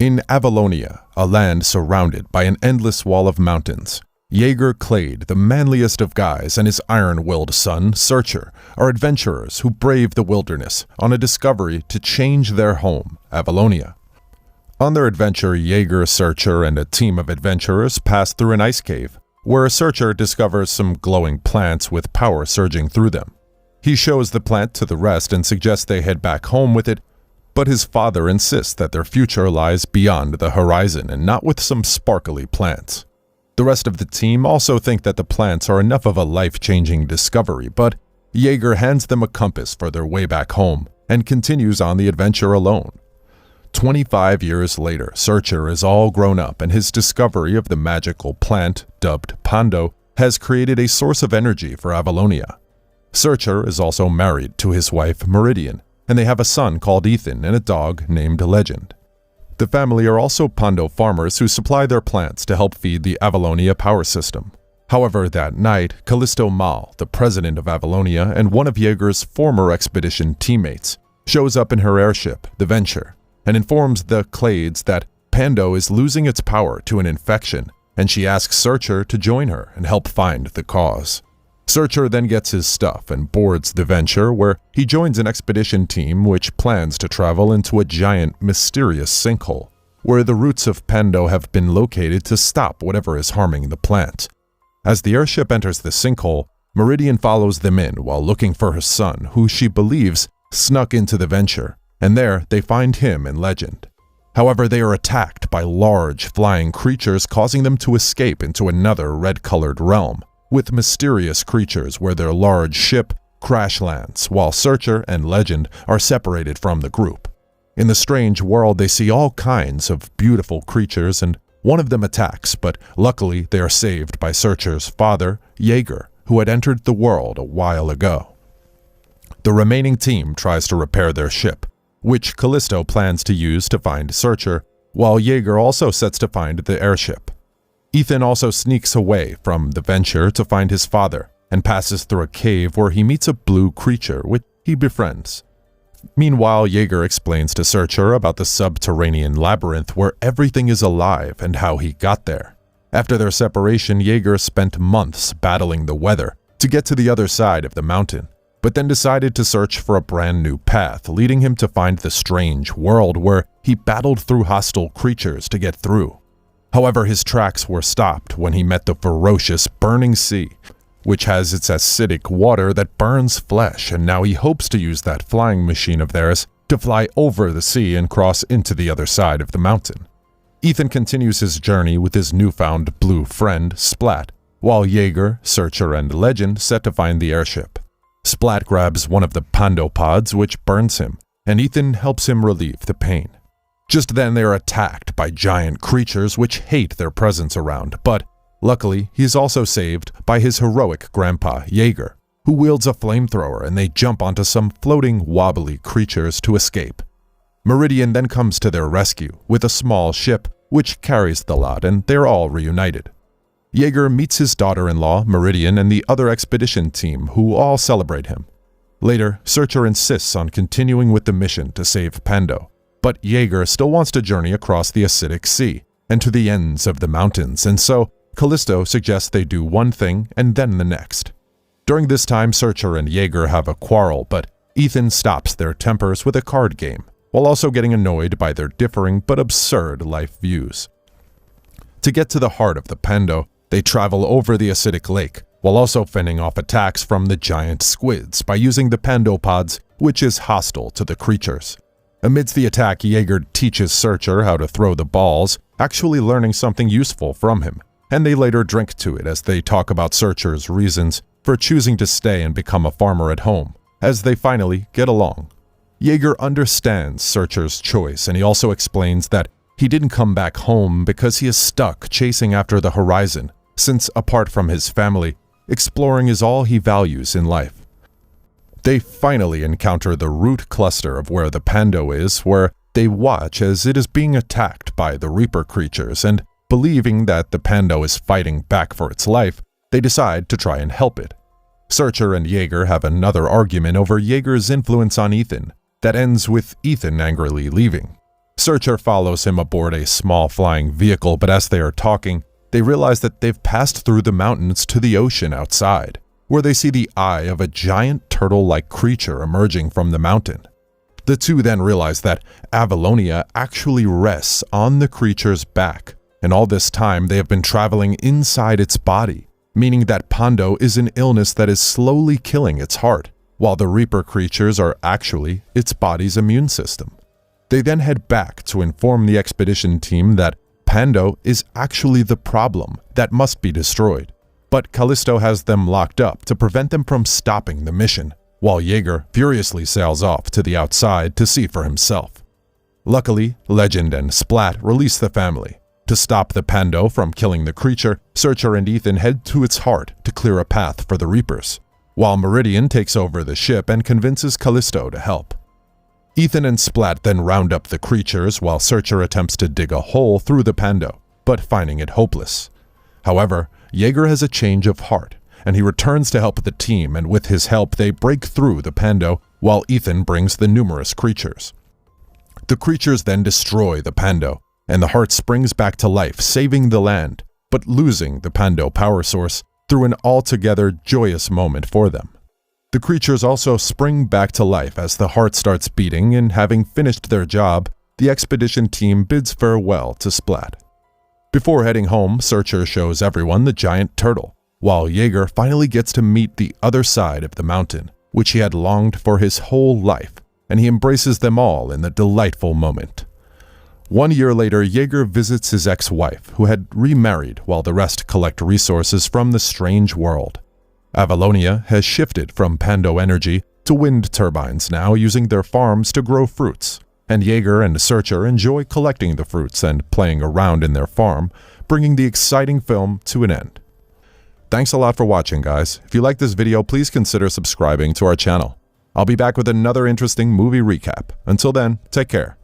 In Avalonia, a land surrounded by an endless wall of mountains, Jaeger Clade, the manliest of guys, and his iron-willed son, Searcher, are adventurers who brave the wilderness on a discovery to change their home, Avalonia. On their adventure, Jaeger, Searcher, and a team of adventurers pass through an ice cave, where Searcher discovers some glowing plants with power surging through them. He shows the plant to the rest and suggests they head back home with it, but his father insists that their future lies beyond the horizon and not with some sparkly plants. The rest of the team also think that the plants are enough of a life-changing discovery, but Jaeger hands them a compass for their way back home and continues on the adventure alone. 25 years later, Searcher is all grown up, and his discovery of the magical plant, dubbed Pando, has created a source of energy for Avalonia. Searcher is also married to his wife Meridian, and they have a son called Ethan and a dog named Legend. The family are also Pando farmers who supply their plants to help feed the Avalonia power system. However, that night, Callisto Mal, the president of Avalonia and one of Jaeger's former expedition teammates, shows up in her airship, the Venture, and informs the Clades that Pando is losing its power to an infection, and she asks Searcher to join her and help find the cause. Searcher then gets his stuff and boards the Venture, where he joins an expedition team which plans to travel into a giant, mysterious sinkhole, where the roots of Pando have been located to stop whatever is harming the plant. As the airship enters the sinkhole, Meridian follows them in while looking for her son, who she believes snuck into the Venture, and there they find him and Legend. However, they are attacked by large, flying creatures, causing them to escape into another red-colored realm, with mysterious creatures where their large ship crash lands, while Searcher and Legend are separated from the group. In the strange world, they see all kinds of beautiful creatures, and one of them attacks, but luckily they are saved by Searcher's father, Jaeger, who had entered the world a while ago. The remaining team tries to repair their ship, which Callisto plans to use to find Searcher, while Jaeger also sets to find the airship. Ethan also sneaks away from the Venture to find his father and passes through a cave where he meets a blue creature which he befriends. Meanwhile, Jaeger explains to Searcher about the subterranean labyrinth where everything is alive and how he got there. After their separation, Jaeger spent months battling the weather to get to the other side of the mountain, but then decided to search for a brand new path, leading him to find the strange world where he battled through hostile creatures to get through. However, his tracks were stopped when he met the ferocious burning sea, which has its acidic water that burns flesh, and now he hopes to use that flying machine of theirs to fly over the sea and cross into the other side of the mountain. Ethan continues his journey with his newfound blue friend, Splat, while Jaeger, Searcher, and Legend set to find the airship. Splat grabs one of the Pando pods, which burns him, and Ethan helps him relieve the pain. Just then they are attacked by giant creatures which hate their presence around, but luckily he is also saved by his heroic grandpa, Jaeger, who wields a flamethrower, and they jump onto some floating, wobbly creatures to escape. Meridian then comes to their rescue with a small ship which carries the lot, and they're all reunited. Jaeger meets his daughter-in-law, Meridian, and the other expedition team, who all celebrate him. Later, Searcher insists on continuing with the mission to save Pando, but Jaeger still wants to journey across the acidic sea and to the ends of the mountains, and so Callisto suggests they do one thing and then the next. During this time, Searcher and Jaeger have a quarrel, but Ethan stops their tempers with a card game, while also getting annoyed by their differing but absurd life views. To get to the heart of the Pando, they travel over the acidic lake, while also fending off attacks from the giant squids by using the Pando pods, which is hostile to the creatures. Amidst the attack, Jaeger teaches Searcher how to throw the balls, actually learning something useful from him, and they later drink to it as they talk about Searcher's reasons for choosing to stay and become a farmer at home, as they finally get along. Jaeger understands Searcher's choice, and he also explains that he didn't come back home because he is stuck chasing after the horizon, since apart from his family, exploring is all he values in life. They finally encounter the root cluster of where the Pando is, where they watch as it is being attacked by the Reaper creatures, and believing that the Pando is fighting back for its life, they decide to try and help it. Searcher and Jaeger have another argument over Jaeger's influence on Ethan that ends with Ethan angrily leaving. Searcher follows him aboard a small flying vehicle, but as they are talking, they realize that they've passed through the mountains to the ocean outside, where they see the eye of a giant turtle-like creature emerging from the mountain. The two then realize that Avalonia actually rests on the creature's back, and all this time they have been traveling inside its body, meaning that Pando is an illness that is slowly killing its heart, while the Reaper creatures are actually its body's immune system. They then head back to inform the expedition team that Pando is actually the problem that must be destroyed, but Callisto has them locked up to prevent them from stopping the mission, while Jaeger furiously sails off to the outside to see for himself. Luckily, Legend and Splat release the family. To stop the Pando from killing the creature, Searcher and Ethan head to its heart to clear a path for the Reapers, while Meridian takes over the ship and convinces Callisto to help. Ethan and Splat then round up the creatures while Searcher attempts to dig a hole through the Pando, but finding it hopeless. However, Jaeger has a change of heart, and he returns to help the team, and with his help they break through the Pando while Ethan brings the numerous creatures. The creatures then destroy the Pando, and the heart springs back to life, saving the land, but losing the Pando power source through an altogether joyous moment for them. The creatures also spring back to life as the heart starts beating, and having finished their job, the expedition team bids farewell to Splat. Before heading home, Searcher shows everyone the giant turtle, while Jaeger finally gets to meet the other side of the mountain, which he had longed for his whole life, and he embraces them all in the delightful moment. 1 year later, Jaeger visits his ex-wife, who had remarried while the rest collect resources from the strange world. Avalonia has shifted from Pando energy to wind turbines now, using their farms to grow fruits, and Jaeger and Searcher enjoy collecting the fruits and playing around in their farm, bringing the exciting film to an end. Thanks a lot for watching, guys. If you like this video, please consider subscribing to our channel. I'll be back with another interesting movie recap. Until then, take care.